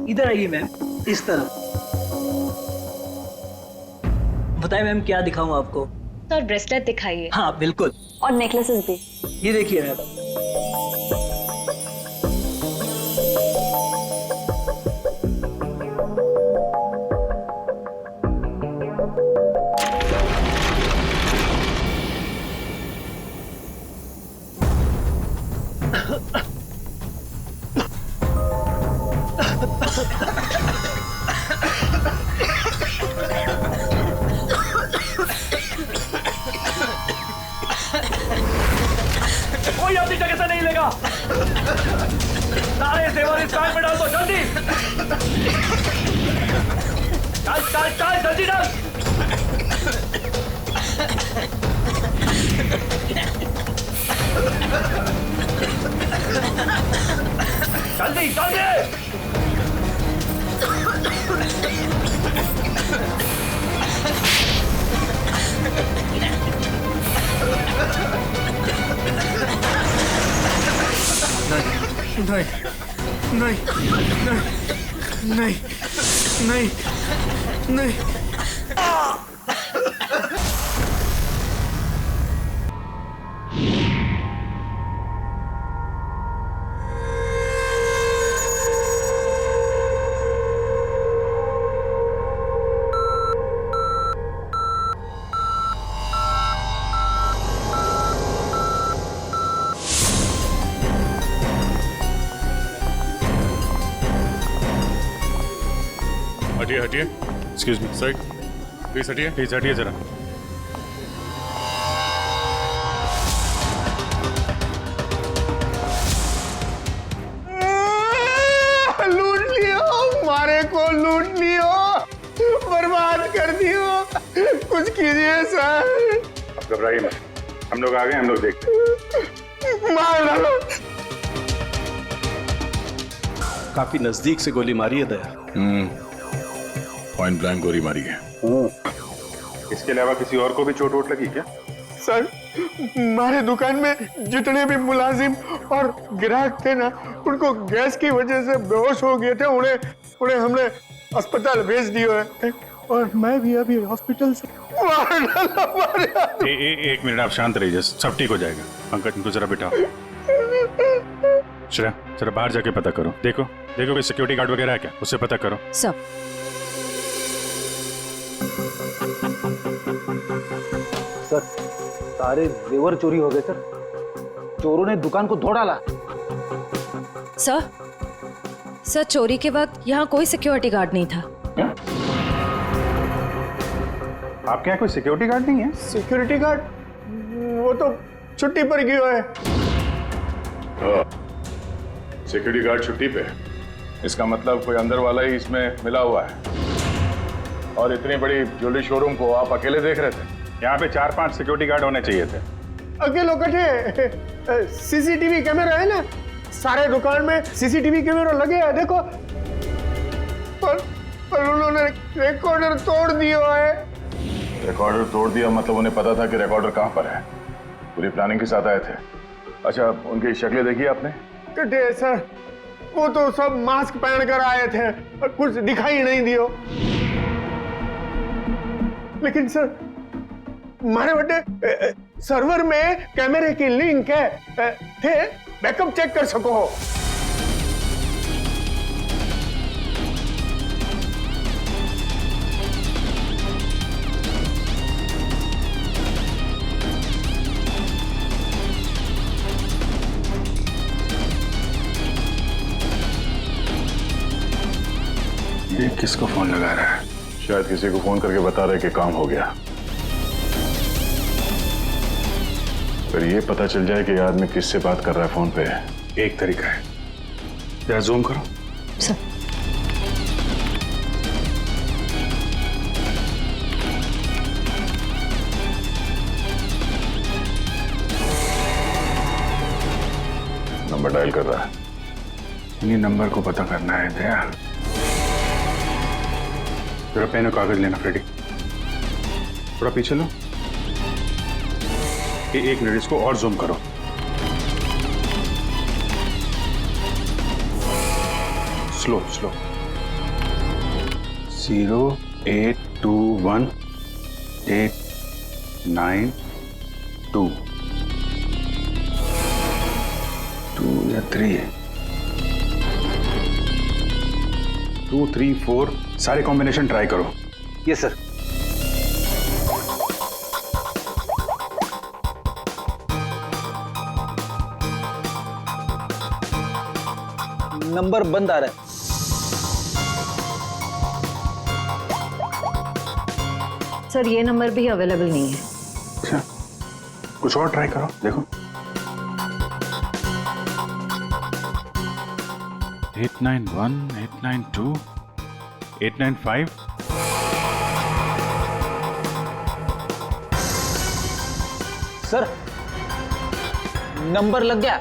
इधर आइए मैम, इस तरफ। बताइए मैम, क्या दिखाऊं आपको? सर ब्रेसलेट दिखाइए। हाँ बिल्कुल। और नेकलेसेस भी। ये देखिए मैम। कोई अपनी जगह से नहीं लेगा। सारे जेवर इस बैग में डाल दो, जल्दी। चल चल चल, जल्दी डाल। जल्दी जल्दी। नहीं नहीं नहीं नहीं नहीं नहीं। हटिए हटिए, एक्सक्यूज मी सर, प्लीज हटिए जरा। लूट लियो, मारे को लूट लियो, बर्बाद कर दियो। कुछ कीजिए सर। आप घबराइए मत, हम लोग आ गए, हम लोग देखते। मार डालो। काफी नजदीक से गोली मारी है दया। पॉइंट ब्लैंक गोली मारी है। इसके अलावा किसी और को भी चोट वोट लगी क्या? सर, हमारे दुकान में जितने भी मुलाजिम और ग्राहक थे ना, उनको गैस की वजह से बेहोश हो गए थे। उन्हें हमने अस्पताल भेज दिया है और मैं भी अभी हॉस्पिटल से एक मिनट, आप शांत रहिए, सब ठीक हो जाएगा। पंकज, इनको जरा बिठाओ। श्रेया, जरा बाहर जाके पता करो। देखो कोई सिक्योरिटी गार्ड वगैरह है क्या, उससे पता करो। सब सर, सारे जेवर चोरी हो गए सर। चोरों ने दुकान को तोड़ डाला। सर चोरी के वक्त यहाँ कोई सिक्योरिटी गार्ड नहीं था। आपके यहाँ कोई सिक्योरिटी गार्ड नहीं है? सिक्योरिटी गार्ड वो तो छुट्टी पर गया है। सिक्योरिटी गार्ड छुट्टी पे, इसका मतलब कोई अंदर वाला ही इसमें मिला हुआ है। और इतनी बड़ी ज्वेलरी शोरूम को आप अकेले देख रहे थे? यहाँ पे 4-5 सिक्योरिटी गार्ड होने चाहिए थे। अकेलो कटे, सीसीटीवी कैमरा है ना, सारे दुकान में सीसीटीवी कैमरा लगे हैं, देखो। पर उन्होंने रिकॉर्डर तोड़ दिया है। रिकॉर्डर तोड़ दिया मतलब उन्हें पता था कि रिकॉर्डर कहाँ पर है। पूरी प्लानिंग के साथ आए थे। अच्छा, उनकी शक्लें देखी आपने? कटे सर, वो तो सब मास्क पहन कर आए थे और कुछ दिखाई नहीं दियो। लेकिन सर, हमारे बड़े सर्वर में कैमरे की लिंक है, थे बैकअप चेक कर सको हो। ये किसको फोन लगा रहा है? शायद किसी को फोन करके बता रहे कि काम हो गया। अगर ये पता चल जाए कि ये आदमी किससे बात कर रहा है फोन पे, एक तरीका है, जरा जूम करो। सर नंबर डायल कर रहा है। इन्हीं नंबर को पता करना है दया। जरा पेन और कागज लेना फ्रेडी। थोड़ा पीछे लो। एक मिनट, इसको और जूम करो। Slow slow. 082189 2 या 3 है 2 3 4 सारे कॉम्बिनेशन ट्राई करो। Yes sir. नंबर बंद आ रहा है। सर ये नंबर भी अवेलेबल नहीं है। अच्छा, कुछ और ट्राई करो, देखो। 891 892 895 सर नंबर लग गया।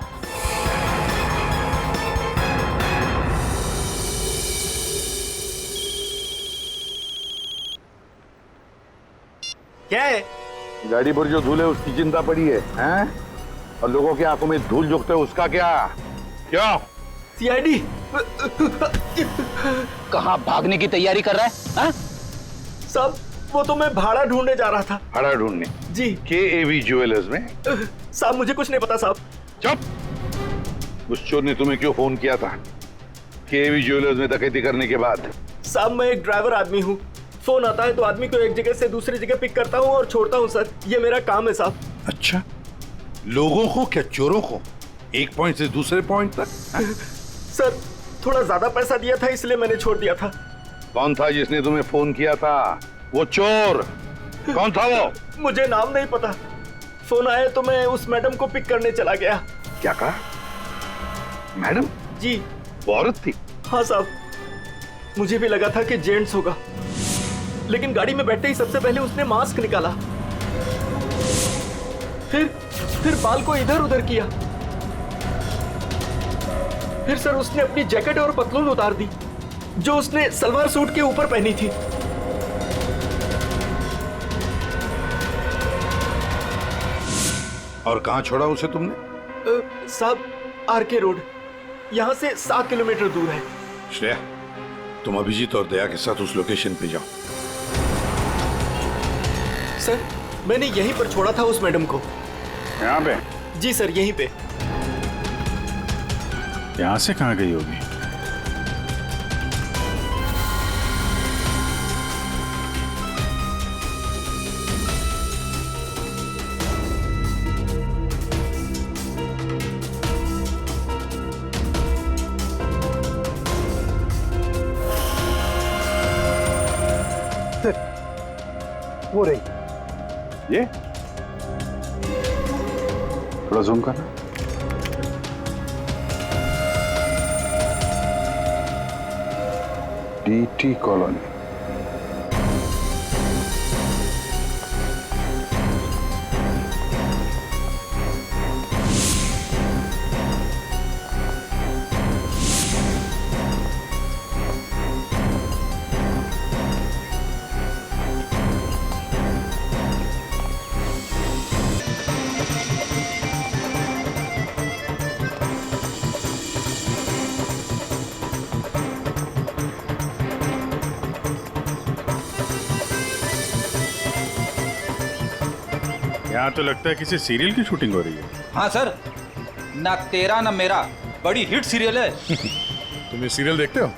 क्या है? गाड़ी पर जो धूल है उसकी चिंता पड़ी है, हैं? और लोगों की आंखों में धूल झोंकते है उसका क्या? क्यों? सीआईडी। कहाँ भागने की तैयारी कर रहा है? हाँ? साहब वो तो मैं भाड़ा ढूंढने जा रहा था। भाड़ा ढूंढने? जी। KAV ज्वेलर्स में? साहब मुझे कुछ नहीं पता साहब। चुप। उस चोर ने तुम्हें क्यों फोन किया था KAV ज्वेलर्स में डकैती करने के बाद? साहब मैं एक ड्राइवर आदमी हूँ, फोन आता है तो आदमी को एक जगह से दूसरी जगह पिक करता हूँ और छोड़ता हूँ सर, ये मेरा काम है साहब। अच्छा, लोगों को क्या चोरों को एक पॉइंट से दूसरे पॉइंट तक? सर थोड़ा ज्यादा पैसा दिया था इसलिए मैंने छोड़ दिया था। कौन था जिसने तुम्हें फोन किया था? वो चोर कौन था वो? मुझे नाम नहीं पता, फोन आया तो मैं उस मैडम को पिक करने चला गया। क्या कहा? मैडम? जी। वो औरत थी? हाँ साहब, मुझे भी लगा था कि जेंट्स होगा, लेकिन गाड़ी में बैठते ही सबसे पहले उसने मास्क निकाला, फिर बाल को इधर उधर किया, फिर सर उसने अपनी जैकेट और पतलून उतार दी जो उसने सलवार सूट के ऊपर पहनी थी। और कहां छोड़ा उसे तुमने? साहब RK रोड, यहां से 7 किलोमीटर दूर है। श्रेया, तुम अभिजीत और दया के साथ उस लोकेशन पे जाओ। सर मैंने यहीं पर छोड़ा था उस मैडम को। यहाँ पे? जी सर यहीं पे। यहाँ से कहाँ गई होगी? वो रही। ये थोड़ा जूम करना। DT colony. यहाँ तो लगता है किसी सीरियल की शूटिंग हो रही है। हाँ सर, ना तेरा ना मेरा बड़ी हिट सीरियल है। तुम ये सीरियल देखते हो?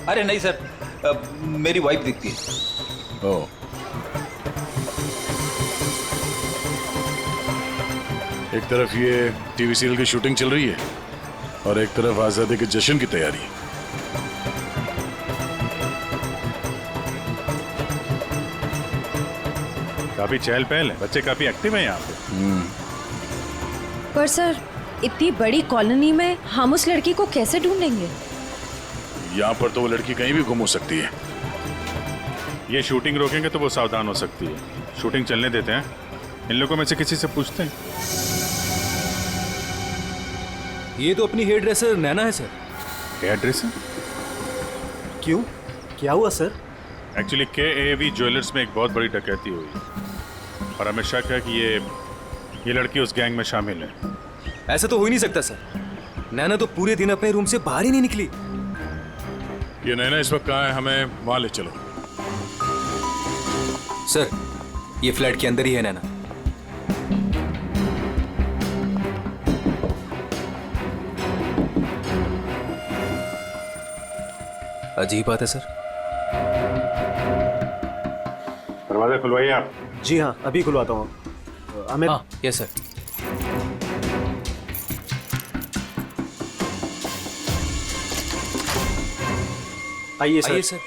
अरे नहीं सर, मेरी वाइफ देखती है। ओह। एक तरफ ये टीवी सीरियल की शूटिंग चल रही है और एक तरफ आजादी के जश्न की तैयारी। काफी चहल पहल है, बच्चे काफी एक्टिव हैं यहाँ पे। पर सर इतनी बड़ी कॉलोनी में हम उस लड़की को कैसे ढूंढेंगे? यहाँ पर तो वो लड़की कहीं भी गुम हो सकती है। ये शूटिंग रोकेंगे तो वो सावधान हो सकती है। शूटिंग चलने देते हैं, इन लोगों में से किसी से पूछते हैं। ये तो अपनी हेयर ड्रेसर नैना है सर। Hair dresser? क्यों, क्या हुआ सर? एक्चुअली KAV ज्वेलर्स में एक बहुत बड़ी डकैती हुई और हमें शक है कि ये लड़की उस गैंग में शामिल है। ऐसा तो हो ही नहीं सकता सर, नैना तो पूरे दिन अपने रूम से बाहर ही नहीं निकली। ये नैना इस वक्त कहाँ है? हमें वहाँ ले चलो। सर ये फ्लैट के अंदर ही है नैना। अजीब बात है सर। दरवाजा खुलवाइए आप। जी हाँ, अभी खुलवाता हूँ। अमित, हाँ यस सर। आइए आइए सर।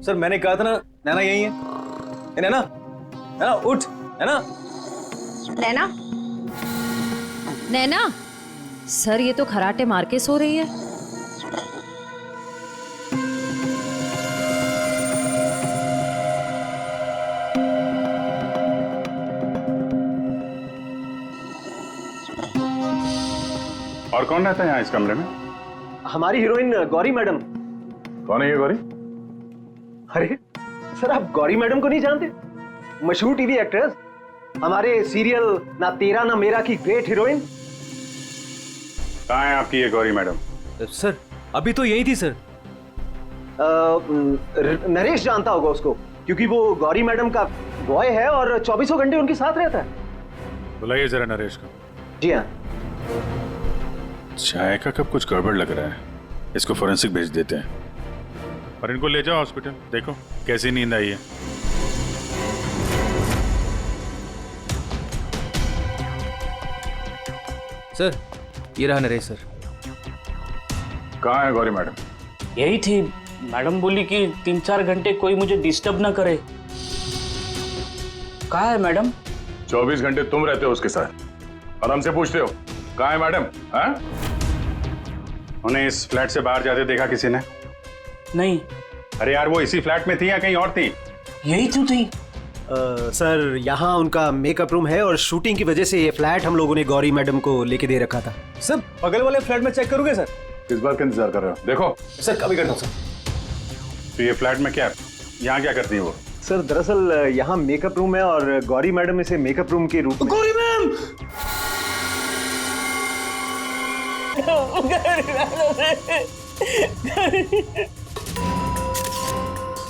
सर मैंने कहा था ना नैना यही है। ए, नैना नैना उठ। नैना नैना, नैना, सर ये तो खराटे मार के सो रही है। और कौन रहता है यहाँ इस कमरे में? हमारी हीरोइन गौरी मैडम। कौन है ये गौरी? अरे सर, आप गौरी मैडम को नहीं जानते? मशहूर टीवी एक्ट्रेस, हमारे सीरियल ना तेरा ना मेरा की ग्रेट हीरोइन। कहाँ है आपकी ये गौरी मैडम? सर अभी तो यही थी सर। नरेश जानता होगा उसको, क्योंकि वो गौरी मैडम का बॉय है और 24 घंटे उनके साथ रहता है। बुलाइए जरा नरेश को। जी हाँ। चाय का कब कुछ गड़बड़ लग रहा है, इसको फोरेंसिक भेज देते हैं और इनको ले जाओ हॉस्पिटल। देखो कैसी नींद आई है। सर ये रहा नरेश सर। कहाँ है गौरी मैडम? यही थी। मैडम बोली कि 3-4 घंटे कोई मुझे डिस्टर्ब ना करे। कहाँ है मैडम? 24 घंटे तुम रहते हो उसके साथ और हमसे पूछते हो कहाँ है मैडम? हाँ? उन्हें इस फ्लैट से बाहर जाते देखा किसी ने? नहीं। अरे यार, वो इसी फ्लैट में थी या कहीं और थी? यही तो थी। सर यहाँ उनका मेकअप रूम है और शूटिंग की वजह से ये फ्लैट हम लोगों ने गौरी मैडम को लेके दे रखा था। सर बगल वाले फ्लैट में चेक करोगे सर? किस बात का इंतजार कर रहे हो? देखो सर कभी करता हूँ सर। तो ये फ्लैट में क्या है? यहाँ क्या करती है वो? सर दरअसल यहाँ मेकअप रूम है और गौरी मैडम इसे मेकअप रूम के रूप में। गौरी मैम!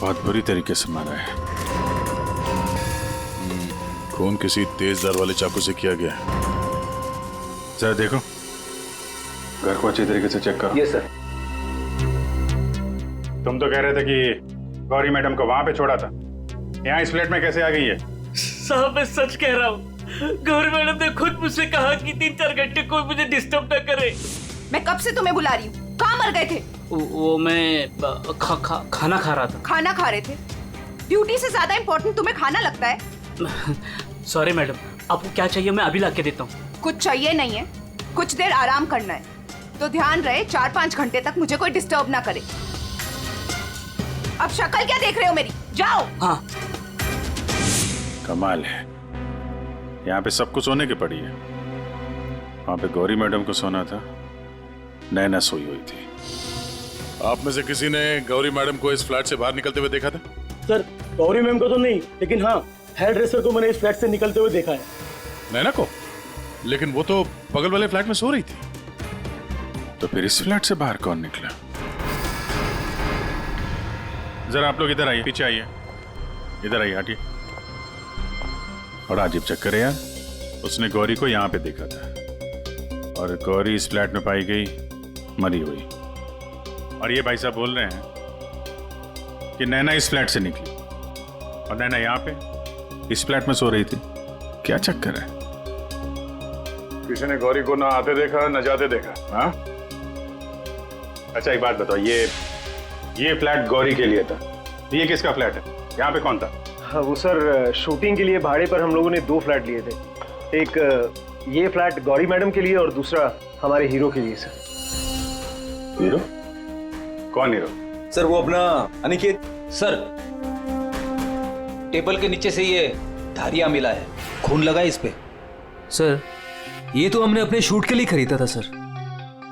बहुत बुरी तरीके से मारा है। खून किसी तेज धार वाले चाकू से किया गया। जरा देखो, घर को अच्छी तरीके से चेक करो। Yes sir. तुम तो कह रहे थे कि गौरी मैडम को वहां पे छोड़ा था, यहाँ इस फ्लैट में कैसे आ गई है? साहब मैं सच कह रहा हूँ। गौरी मैडम ने खुद मुझसे कहा कि 3-4 घंटे कोई मुझे डिस्टर्ब ना करे। मैं कब से तुम्हें बुला रही हूँ, कहाँ मर गए थे? वो मैं खाना खा रहा था। खाना खा रहे थे? ड्यूटी से ज्यादा इम्पोर्टेंट तुम्हें खाना लगता है? सॉरी मैडम, आपको क्या चाहिए मैं अभी ला के देता हूँ। कुछ चाहिए नहीं है, कुछ देर आराम करना है, तो ध्यान रहे 4-5 घंटे तक मुझे कोई डिस्टर्ब ना करे। अब शक्ल क्या देख रहे हो मेरी? जाओ। हाँ। कमाल है, यहाँ पे सबको सोने की पड़ी है। वहां पे गौरी मैडम को सोना था, नैना सोई हुई थी। आप में से किसी ने गौरी मैडम को इस फ्लैट से बाहर निकलते हुए देखा था? सर गौरी मैम को तो नहीं, लेकिन हाँ हेयर ड्रेसर को मैंने इस फ्लैट से निकलते हुए देखा है। नैना को? लेकिन वो तो बगल वाले फ्लैट में सो रही थी। तो फिर इस फ्लैट से बाहर कौन निकला? जरा आप लोग इधर आइए, पीछे आइए, इधर आइए, हटिए। बड़ा अजीब चक्कर है यार। उसने गौरी को यहाँ पे देखा था और गौरी इस फ्लैट में पाई गई मरी हुई। और ये भाई साहब बोल रहे हैं कि नैना इस फ्लैट से निकली और नैना यहाँ पे इस फ्लैट में सो रही थी। क्या चक्कर है? किसी ने गौरी को ना आते देखा ना जाते देखा? हाँ? अच्छा एक बात बताओ, ये फ्लैट गौरी के लिए था, ये किसका फ्लैट है? यहाँ पे कौन था? हाँ, वो सर शूटिंग के लिए भाड़े पर हम लोगों ने 2 फ्लैट लिए थे। एक ये फ्लैट गौरी मैडम के लिए और दूसरा हमारे हीरो के लिए। Sir hero? कौन हीरो? सर वो अपना अनिकेत। सर टेबल के नीचे से ये धारियां मिला है, खून लगा है इस पे। सर ये तो हमने अपने शूट के लिए खरीदा था सर।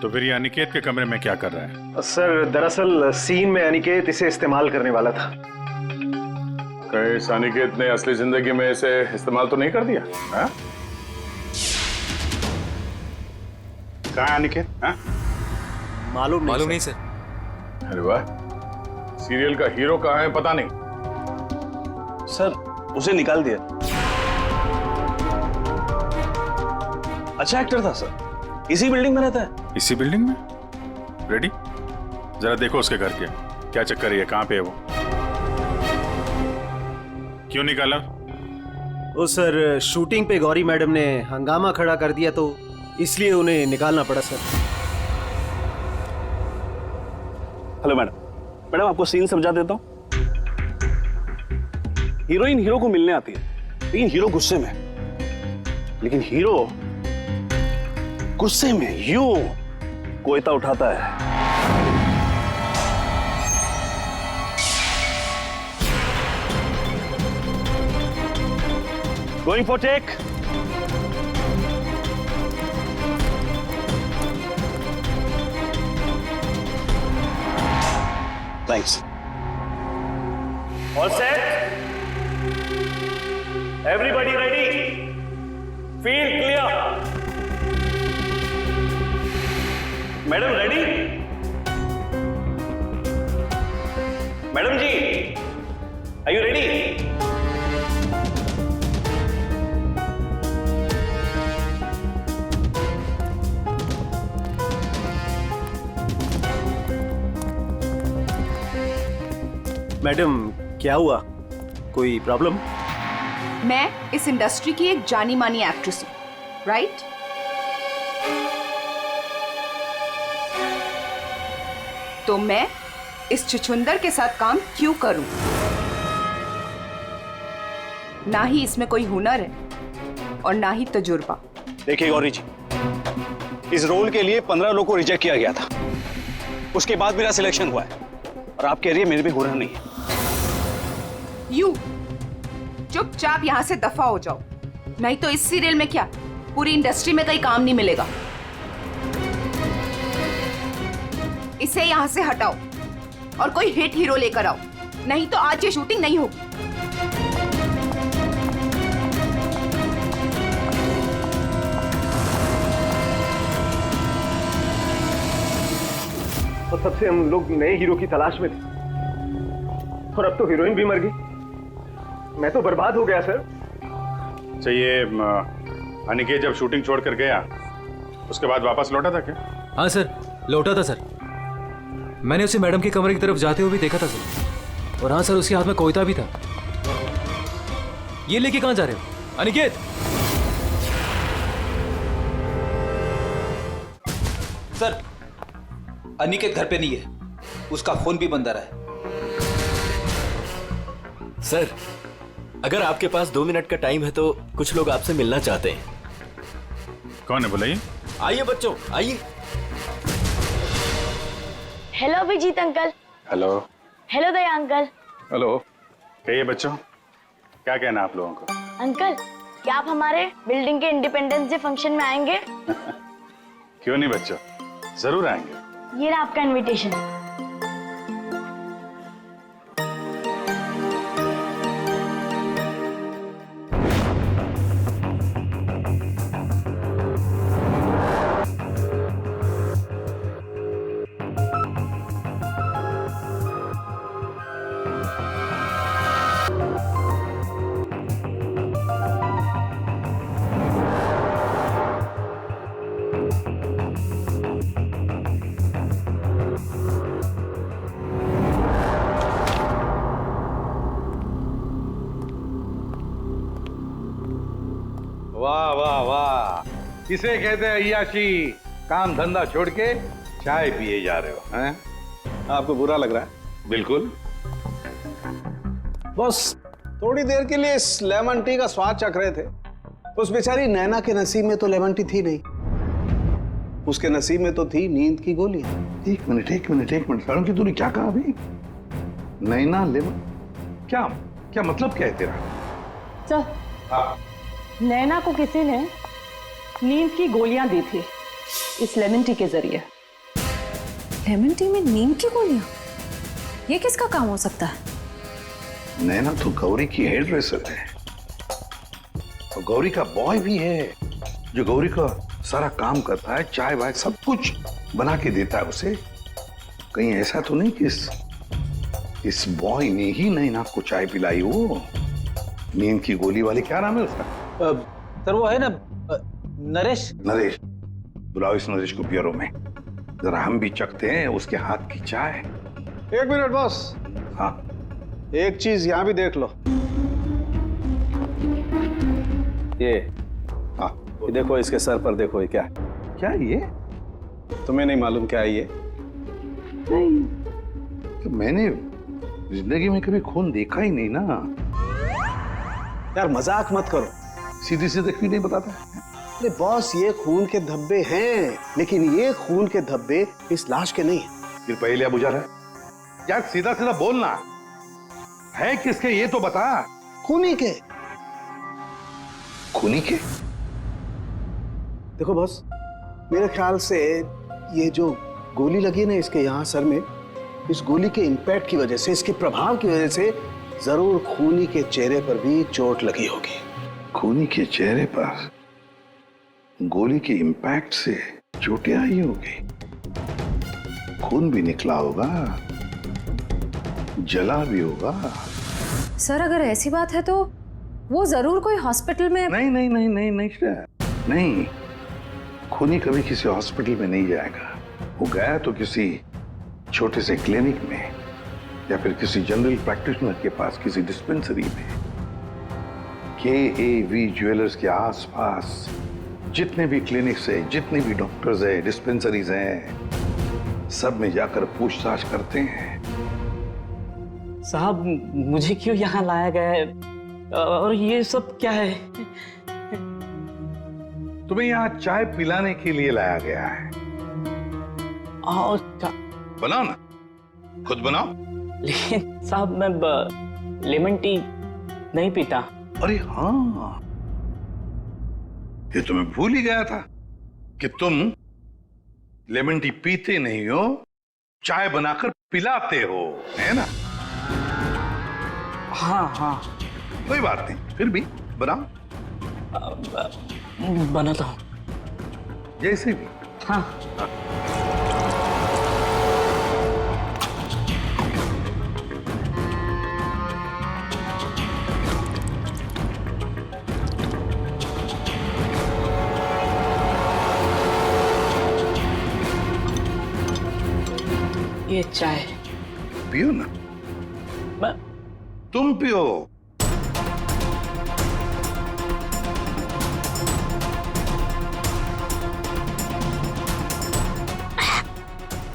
तो फिर ये अनिकेत के कमरे में क्या कर रहा है? सर दरअसल सीन में अनिकेत इसे इस्तेमाल करने वाला था। कहीं इस अनिकेत ने असली जिंदगी में इसे इस्तेमाल तो नहीं कर दिया? हाँ? कहाँ है अनिकेत? हाँ? मालूम नहीं सर। अरे वाह, सीरियल का हीरो कहाँ है पता नहीं। सर उसे निकाल दिया। अच्छा एक्टर था सर, इसी बिल्डिंग में रहता है। इसी बिल्डिंग में? रेडी, जरा देखो उसके घर के क्या चक्कर है, कहाँ पे है वो? क्यों निकाला? ओ सर, शूटिंग पे गौरी मैडम ने हंगामा खड़ा कर दिया तो इसलिए उन्हें निकालना पड़ा सर। हेलो मैडम, मैडम आपको सीन समझा देता हूँ। हीरोइन हीरो को मिलने आती है, लेकिन हीरो गुस्से में, लेकिन हीरो गुस्से में यूं कोयता उठाता है। Going for take. Thanks. All set? Everybody ready? Field clear. Madam ready? Madam ji, are you ready? Madam क्या हुआ, कोई प्रॉब्लम? मैं इस इंडस्ट्री की एक जानी मानी एक्ट्रेस हूँ, राइट? तो मैं इस छुछुंदर के साथ काम क्यों करूं? ना ही इसमें कोई हुनर है और ना ही तजुर्बा। देखिए गौरी जी, इस रोल के लिए 15 लोगों को रिजेक्ट किया गया था, उसके बाद मेरा सिलेक्शन हुआ है और आप कह रही है मेरे भी हुनर नहीं है। यू चुपचाप यहां से दफा हो जाओ, नहीं तो इस सीरियल में क्या पूरी इंडस्ट्री में कहीं काम नहीं मिलेगा। इसे यहां से हटाओ और कोई हिट हीरो लेकर आओ, नहीं तो आज ये शूटिंग नहीं होगी। और तब से हम लोग नए हीरो की तलाश में थे और अब तो हीरोइन भी मर गई। मैं तो बर्बाद हो गया सर। चाहिए अनिकेत जब शूटिंग छोड़ कर गया उसके बाद वापस लौटा था क्या? हाँ सर, लौटा था सर। मैंने उसे मैडम के कमरे की तरफ जाते हुए भी देखा था सर। और हाँ सर, उसके हाथ में कोयता भी था। ये लेके कहाँ जा रहे हो अनिकेत? सर, अनिकेत घर पे नहीं है, उसका फोन भी बंद आ रहा है। सर, अगर आपके पास 2 मिनट का टाइम है तो कुछ लोग आपसे मिलना चाहते हैं। कौन है बुलाइए? आइए बच्चों, आइए। Hello Abhijeet uncle. Hello. Hello Daya uncle. Hello. कहिए बच्चों, क्या कहना आप लोगों को? अंकल, क्या आप हमारे बिल्डिंग के इंडिपेंडेंस डे फंक्शन में आएंगे? क्यों नहीं बच्चों, जरूर आएंगे। ये रहा आपका इनविटेशन। वाह वाह वाह, किसे कहते हैं अय्याशी? काम धंधा छोड़ के चाय पिए जा रहे हो हैं? आपको बुरा लग रहा है? बिल्कुल। बस थोड़ी देर के लिए इस लेमन टी का स्वाद चख रहे थे। उस बेचारी नैना के नसीब में तो लेमन टी थी नहीं, उसके नसीब में तो थी नींद की गोली। एक मिनट सारुण की तूने क्या कहा अभी? नैना लेमन? क्या क्या मतलब क्या है तेरा? सर, हाँ। नैना को किसी ने नींद की गोलियां दी थी इस लेमन टी के जरिए। लेमन टी में नींद की गोलियां? ये किसका काम हो सकता है? नैना तो गौरी की हेयर ड्रेसर है और गौरी का बॉय भी है जो गौरी का सारा काम करता है, चाय वाय सब कुछ बना के देता है उसे। कहीं ऐसा तो नहीं कि इस बॉय ने ही नैना को चाय पिलाई हो? नींद की गोली वाली, क्या नाम है उसका? सर वो है ना नरेश। नरेश, बुलाओ इस नरेश को ब्यूरो में, जरा हम भी चखते हैं उसके हाथ की चाय। 1 मिनट बॉस। हाँ, एक चीज यहाँ भी देख लो। ये हाँ, ये देखो, इसके सर पर देखो, ये क्या है? क्या ये? तुम्हें नहीं मालूम क्या है ये? नहीं, तो मैंने जिंदगी में कभी खून देखा ही नहीं ना। यार मजाक मत करो। सीधी सीधे क्यों नहीं बताता? अरे बॉस, ये खून के धब्बे हैं, लेकिन ये खून के धब्बे इस लाश के नहीं हैं। फिर पहले अब बुझा रहा है यार, सीधा सीधा बोलना है किसके ये तो बता। खूनी के। खूनी के? देखो बॉस, मेरे ख्याल से ये जो गोली लगी ना इसके यहाँ सर में, इस गोली के इंपैक्ट की वजह से, इसके प्रभाव की वजह से जरूर खूनी के चेहरे पर भी चोट लगी होगी। खूनी के चेहरे पर गोली के इंपैक्ट से चोटें आई होगी, खून भी निकला होगा, जला भी होगा। सर अगर ऐसी बात है तो वो जरूर कोई हॉस्पिटल में। नहीं नहीं नहीं नहीं नहीं नहीं, खूनी कभी किसी हॉस्पिटल में नहीं जाएगा। वो गया तो किसी छोटे से क्लिनिक में या फिर किसी जनरल प्रैक्टिशनर के पास, किसी डिस्पेंसरी में। KAV ज्वेलर्स के आसपास जितने भी क्लिनिक्स है, जितने भी डॉक्टर्स है, डिस्पेंसरीज हैं, सब में जाकर पूछताछ करते हैं। साहब मुझे क्यों यहाँ लाया गया है और ये सब क्या है? तुम्हें यहाँ चाय पिलाने के लिए लाया गया है। बनाओ ना, खुद बनाओ। लेकिन साहब मैं लेमन टी नहीं पीता। अरे हाँ, ये तो मैं भूल ही गया था कि तुम लेमन टी पीते नहीं हो, चाय बनाकर पिलाते हो, है ना? हाँ हाँ, कोई बात नहीं, फिर भी बनाओ। बनाता हूँ। जैसे भी। हाँ। ये चाय पियो ना। मैं तुम पियो।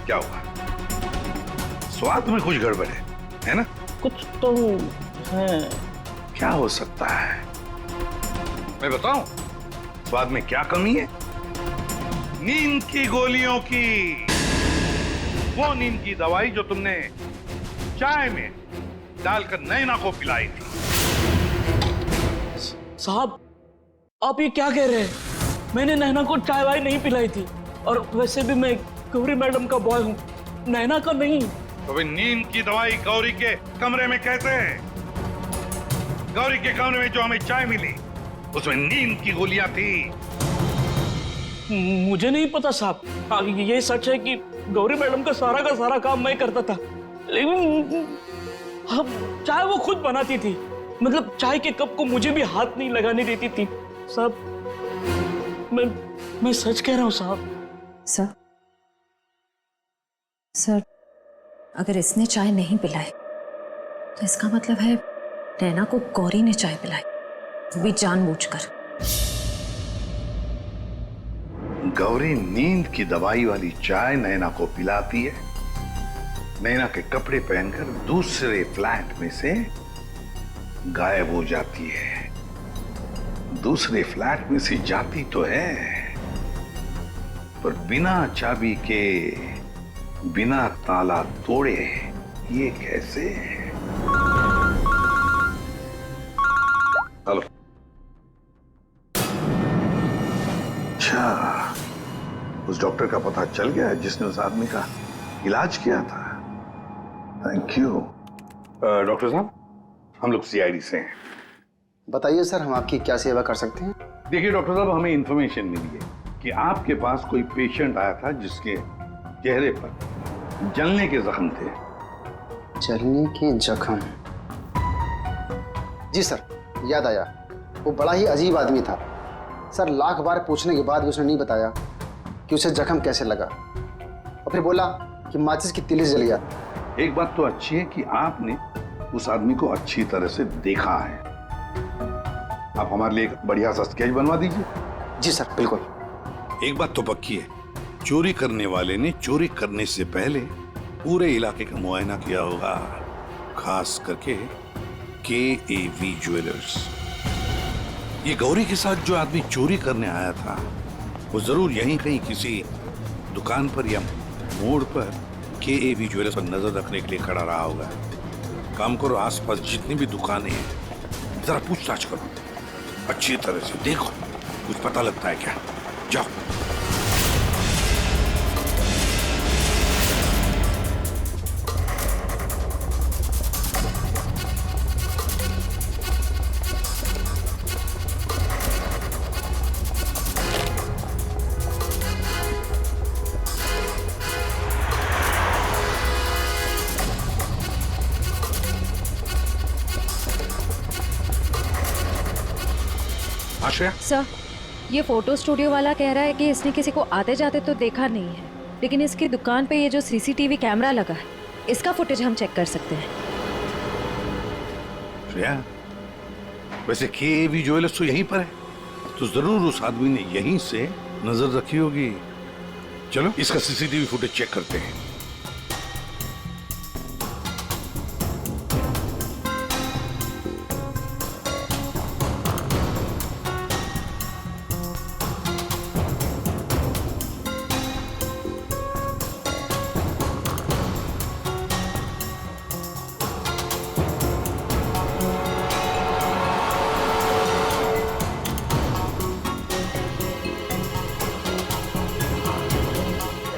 क्या हुआ? स्वाद में कुछ गड़बड़ है ना? कुछ तो है। क्या हो सकता है? मैं बताऊं स्वाद में क्या कमी है? नींद की गोलियों की, वो नींद की दवाई जो तुमने चाय में डालकर नैना को पिलाई थी। साहब आप ये क्या कह रहे हैं? मैंने नैना को चाय वाय नहीं पिलाई थी, और वैसे भी मैं गौरी मैडम का बॉय हूँ, नैना का नहीं। तो भाई नींद की दवाई गौरी के कमरे में कैसे है? गौरी के कमरे में जो हमें चाय मिली उसमें नींद की गोलियां थी। मुझे नहीं पता साहब। ये सच है कि गौरी मैडम का सारा काम मैं करता था, लेकिन अब चाय वो खुद बनाती थी। मतलब चाय के कप को मुझे भी हाथ नहीं लगाने देती थी। साहब मैं सच कह रहा हूँ साहब। सर अगर इसने चाय नहीं पिलाई तो इसका मतलब है नैना को गौरी ने चाय पिलाई, वो भी जानबूझकर। गौरी नींद की दवाई वाली चाय नैना को पिलाती है, नैना के कपड़े पहनकर दूसरे फ्लैट में से गायब हो जाती है। दूसरे फ्लैट में से जाती तो है, पर बिना चाबी के, बिना ताला तोड़े। ये कैसे? हेलो। अच्छा, उस डॉक्टर का पता चल गया है जिसने उस आदमी का इलाज किया था। Thank you. डॉक्टर साहब, हम लोग CID से हैं। बताइए सर, हम आपकी क्या सेवा कर सकते हैं? देखिए डॉक्टर साहब, हमें इंफॉर्मेशन मिली है कि आपके पास कोई पेशेंट आया था जिसके चेहरे पर जलने के जख्म थे। जलने के जख्म? जी सर, याद आया। वो बड़ा ही अजीब आदमी था सर। लाख बार पूछने के बाद भी उसने नहीं बताया कि उसे जख्म कैसे लगा, और फिर बोला कि माचिस की तिली जल गया। एक बात तो अच्छी है कि आपने उस आदमी को अच्छी तरह से देखा है। आप हमारे लिए एक बढ़िया सा स्केच बनवा दीजिए। जी सर, बिल्कुल। एक बात तो पक्की है, चोरी करने वाले ने चोरी करने से पहले पूरे इलाके का मुआयना किया होगा, खास करके KAV ज्वेलर्स। ये गौरी के साथ जो आदमी चोरी करने आया था वो जरूर यहीं कहीं किसी दुकान पर या मोड़ पर KAV ज्वेलर्स पर नजर रखने के लिए खड़ा रहा होगा। काम करो, आसपास जितनी भी दुकानें हैं जरा पूछताछ करो अच्छी तरह से, देखो कुछ पता लगता है क्या। जाओ। आश्रया, सर, ये फोटो स्टूडियो वाला कह रहा है कि इसने किसी को आते जाते तो देखा नहीं है, लेकिन इसकी दुकान पे ये जो CCTV कैमरा लगा है इसका फुटेज हम चेक कर सकते हैं। श्रेया, वैसे KAV ज्वेलर्स तो यहीं पर है, तो जरूर उस आदमी ने यहीं से नजर रखी होगी। चलो इसका CCTV फुटेज चेक करते हैं।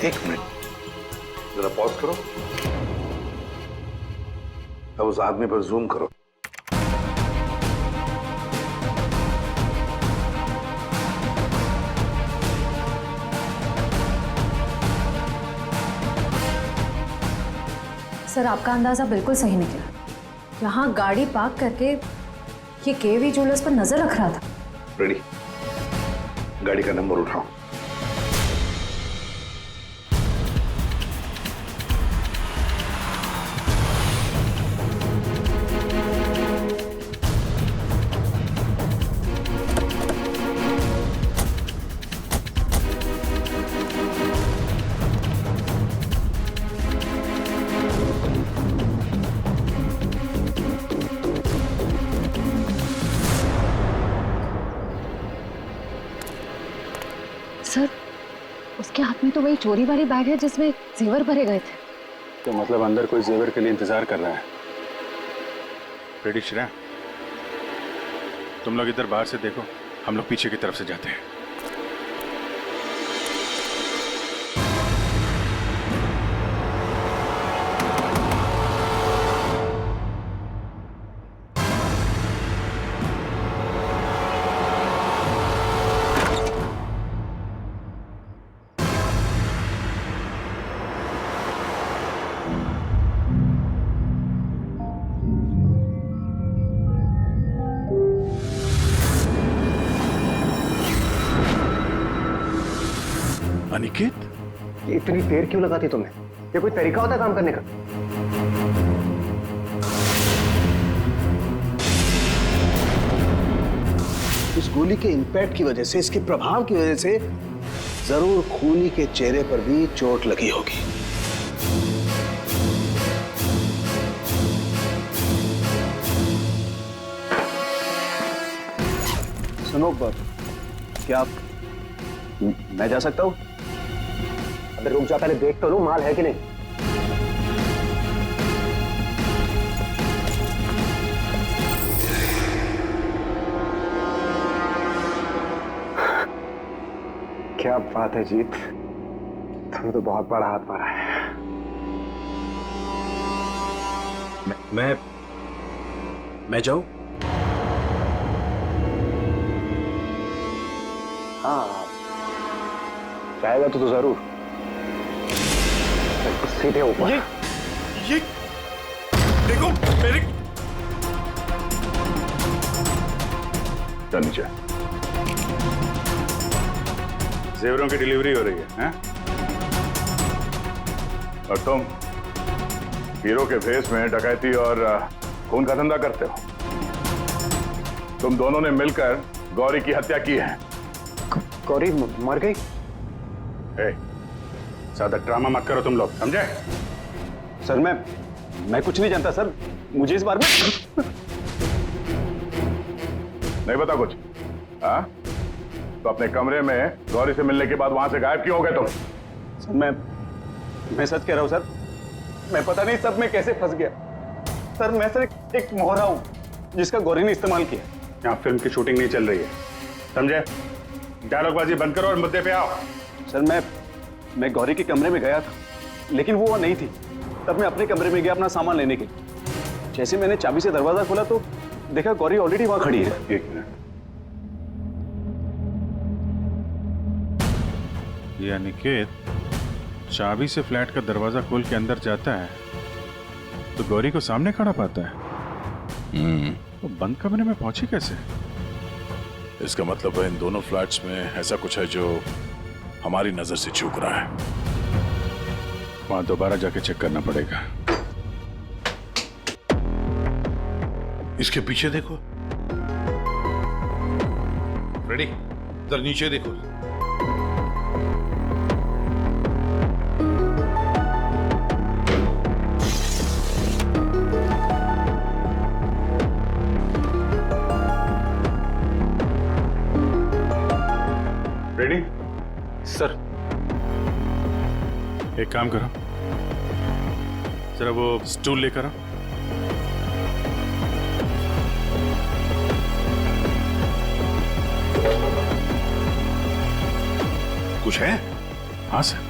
एक मिनट, जरा पॉज करो। अब उस आदमी पर जूम करो। सर, आपका अंदाजा बिल्कुल सही निकला। यहाँ गाड़ी पार्क करके ये KAV ज्वेलर्स पर नजर रख रहा था। रेडी, गाड़ी का नंबर उठाओ। सर, उसके हाथ में तो वही चोरी वाली बैग है जिसमें जेवर भरे गए थे। तो मतलब अंदर कोई जेवर के लिए इंतजार कर रहा है। रेडी श्रेया, तुम लोग इधर बाहर से देखो, हम लोग पीछे की तरफ से जाते हैं। अनिकेत, ये इतनी देर क्यों लगाती तुमने? ये कोई तरीका होता है काम करने का? इस गोली के इंपैक्ट की वजह से, इसके प्रभाव की वजह से जरूर खूनी के चेहरे पर भी चोट लगी होगी। सुनो, क्या मैं जा सकता हूं? अबे रुक जा, पहले देख तो लूं माल है कि नहीं। क्या बात है जीत, तुमने तो बहुत बड़ा हाथ मारा है। मैं जाऊं? हाँ, चाहेगा तो जरूर। सीधे ऊपर। ये देखो मेरे चल नीचे। जेवरों की डिलीवरी हो रही है, हैं? और तुम हीरो के भेस में डकैती और खून का धंधा करते हो। तुम दोनों ने मिलकर गौरी की हत्या की है। गौरी मर गई? ज्यादा ड्रामा मत करो तुम लोग, समझे? सर मैं कुछ नहीं जानता सर, मुझे इस बारे में नहीं पता कुछ? हाँ? तो अपने कमरे में गौरी से मिलने के बाद वहां से गायब क्यों हो गए तुम? सर मैं सच कह रहा हूं सर, मैं पता नहीं सब में कैसे फंस गया। सर मैं सर एक मोहरा हूं जिसका गौरी ने इस्तेमाल किया। यहाँ फिल्म की शूटिंग नहीं चल रही है, समझे? डायलॉगबाजी बंद करो और मुद्दे पे आओ। सर मैं गौरी के कमरे में गया था, लेकिन वो वहां नहीं थी। तब मैं अपने कमरे में गया अपना सामान लेने के लिए। जैसे मैंने चाबी से दरवाजा खोला तो देखा गौरी ऑलरेडी वहां खड़ी है। एक मिनट, ये अनिकेत चाबी से फ्लैट का दरवाजा खोल के अंदर जाता है तो गौरी को सामने खड़ा पाता है। वो बंद कमरे में पहुंची कैसे? इसका मतलब है इन दोनों फ्लैट्स में ऐसा कुछ है जो हमारी नजर से चूक रहा है। वहां दोबारा जाके चेक करना पड़ेगा। इसके पीछे देखो। रेडी, इधर नीचे देखो। रेडी? सर एक काम करो, जरा वो स्टूल लेकर आओ। कुछ है? हाँ सर।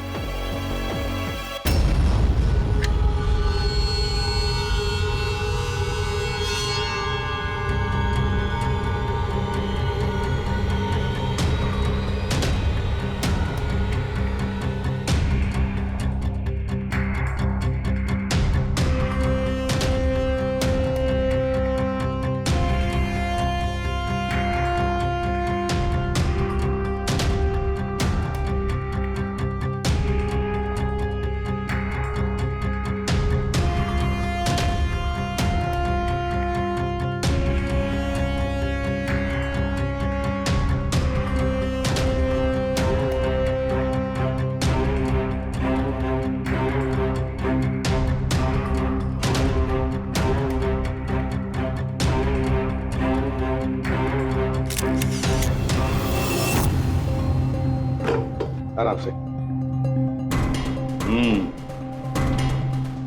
आराम से।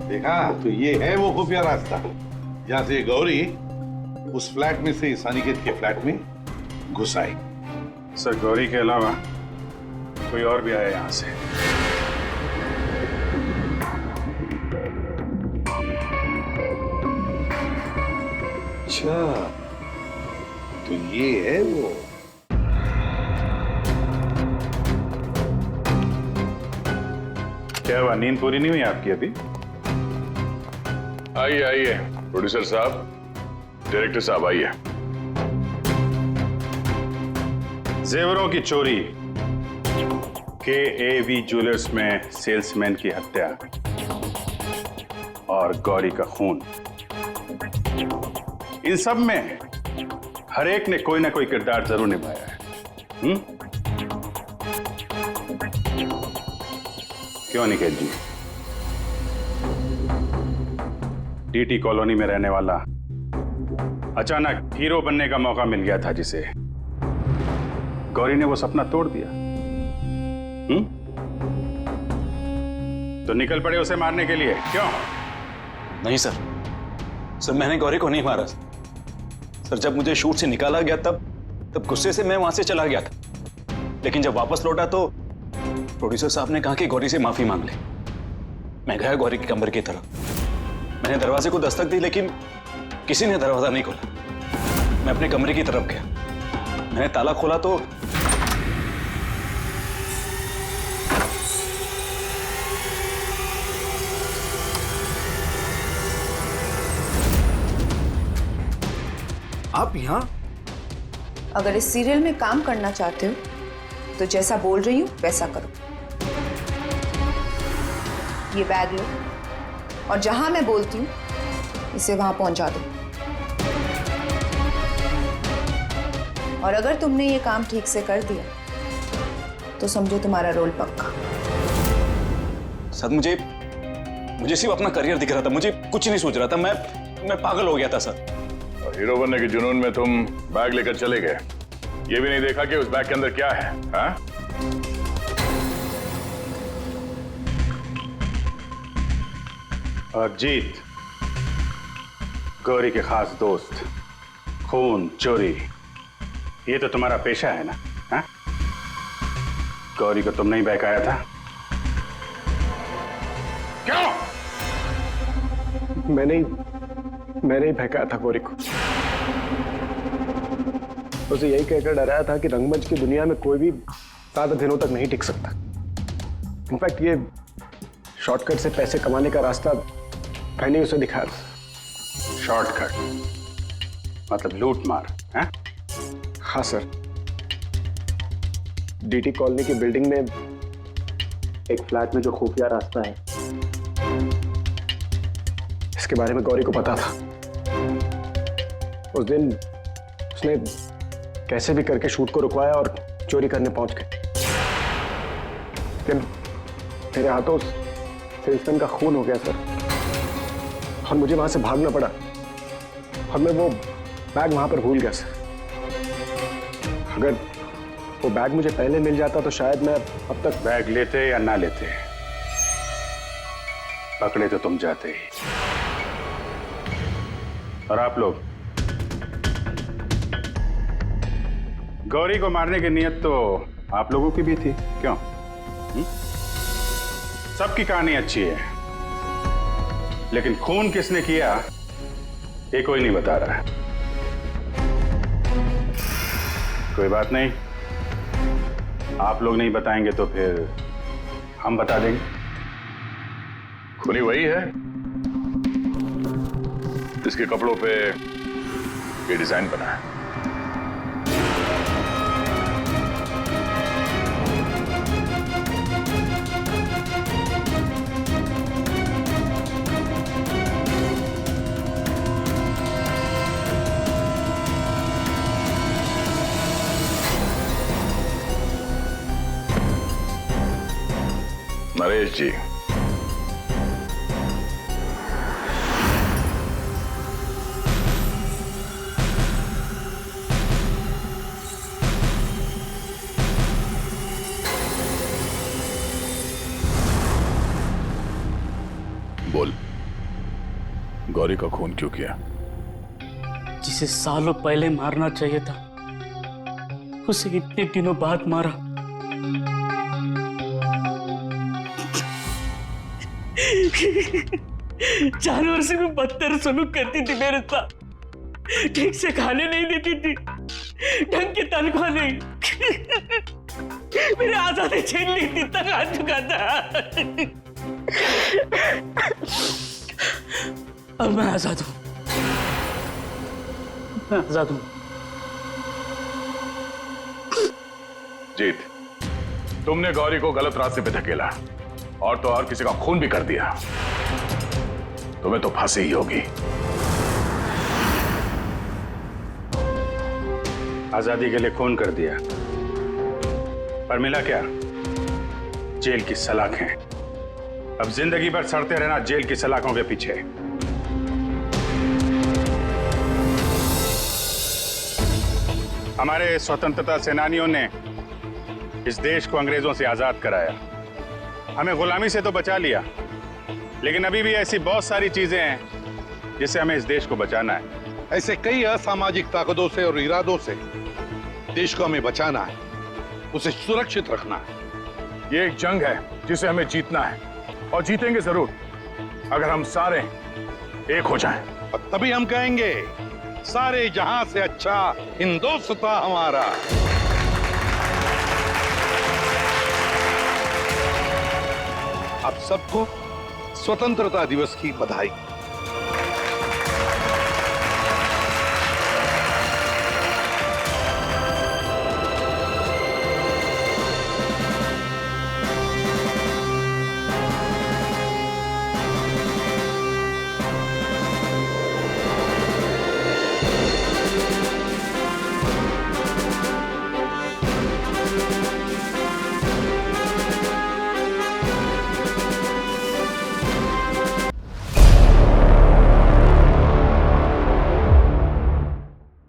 देखा तो ये है वो खुफिया रास्ता जहां से गौरी उस फ्लैट में से इस अनिकेत के फ्लैट में घुस आई। सर गौरी के अलावा कोई और भी आया यहां से? अच्छा, तो ये है वो। क्या हुआ, नींद पूरी नहीं हुई आपकी अभी? आइए आइए प्रोड्यूसर साहब, डायरेक्टर साहब आइए। जेवरों की चोरी, KAV ज्वेलर्स में सेल्समैन की हत्या और गौरी का खून, इन सब में हर एक ने कोई ना कोई किरदार जरूर निभाया है। क्यों निकेत जी? DT कॉलोनी में रहने वाला अचानक हीरो बनने का मौका मिल गया था जिसे, गौरी ने वो सपना तोड़ दिया। तो निकल पड़े उसे मारने के लिए, क्यों? नहीं सर मैंने गौरी को नहीं मारा सर। जब मुझे शूट से निकाला गया तब गुस्से से मैं वहां से चला गया था, लेकिन जब वापस लौटा तो प्रोड्यूसर साहब ने कहा कि गौरी से माफी मांग ले। मैं गया गौरी के कमरे की तरफ। मैंने दरवाजे को दस्तक दी लेकिन किसी ने दरवाजा नहीं खोला। मैं अपने कमरे की तरफ गया, मैंने ताला खोला तो आप यहाँ? अगर इस सीरियल में काम करना चाहते हो तो जैसा बोल रही हूँ वैसा करो। ये बैग लो और जहां मैं बोलती हूँ इसे वहां पहुंचा दो। और अगर तुमने ये काम ठीक से कर दिया तो समझो तुम्हारा रोल पक्का। सर मुझे सिर्फ अपना करियर दिख रहा था, मुझे कुछ नहीं सोच रहा था। मैं पागल हो गया था सर। और हीरो बनने के जुनून में तुम बैग लेकर चले गए, ये भी नहीं देखा कि उस बैग के अंदर क्या है। हाँ? और जीत, गौरी के खास दोस्त, खून चोरी, ये तो तुम्हारा पेशा है ना? हाँ? गौरी को तुमने ही बहकाया था। क्यों? मैंने ही बहकाया था गौरी को। उसे यही कहकर डराया था कि रंगमंच की दुनिया में कोई भी ज्यादा दिनों तक नहीं टिक सकता। इनफैक्ट ये शॉर्टकट से पैसे कमाने का रास्ता मैंने उसे दिखाया था। शॉर्टकट मतलब लूट मार? हाँ? हाँ सर, डीटी कॉलोनी की बिल्डिंग में एक फ्लैट में जो खुफिया रास्ता है, इसके बारे में गौरी को पता था। उस दिन उसने कैसे भी करके शूट को रुकवाया और चोरी करने पहुंच गए। लेकिन मेरे हाथों सेल्समैन का खून हो गया सर, और मुझे वहां से भागना पड़ा और मैं वो बैग वहां पर भूल गया सर। अगर वो बैग मुझे पहले मिल जाता तो शायद मैं अब तक। बैग लेते या ना लेते, पकड़े तो तुम जाते ही। और आप लोग, गौरी को मारने की नीयत तो आप लोगों की भी थी, क्यों? सबकी कहानी अच्छी है, लेकिन खून किसने किया ये कोई नहीं बता रहा है। कोई बात नहीं, आप लोग नहीं बताएंगे तो फिर हम बता देंगे। खूनी वही है जिसके कपड़ों पे ये डिजाइन बना है। नरेश जी, बोल, गौरी का खून क्यों किया? जिसे सालों पहले मारना चाहिए था उसे इतने दिनों बाद मारा। जानवर से भी बदतर सलूक करती थी मेरे साथ, ठीक से खाने नहीं देती थी, ढंग की तनख्वाह नहीं, मेरे आजादी छीन ली थी, तक आ चुका था। अब मैं आजाद हूं, मैं आजाद हूं। जीत, तुमने गौरी को गलत रास्ते पे धकेला और तो और किसी का खून भी कर दिया। तुम्हें तो फांसी ही होगी। आजादी के लिए खून कर दिया, पर मिला क्या? जेल की सलाखें। अब जिंदगी भर सड़ते रहना जेल की सलाखों के पीछे। हमारे स्वतंत्रता सेनानियों ने इस देश को अंग्रेजों से आजाद कराया, हमें गुलामी से तो बचा लिया, लेकिन अभी भी ऐसी बहुत सारी चीजें हैं जिससे हमें इस देश को बचाना है। ऐसे कई असामाजिक ताकतों से और इरादों से देश को हमें बचाना है, उसे सुरक्षित रखना है। ये एक जंग है जिसे हमें जीतना है, और जीतेंगे जरूर अगर हम सारे एक हो जाएं। और तभी हम कहेंगे सारे जहां से अच्छा हिंदुस्तान हमारा। आप सबको स्वतंत्रता दिवस की बधाई।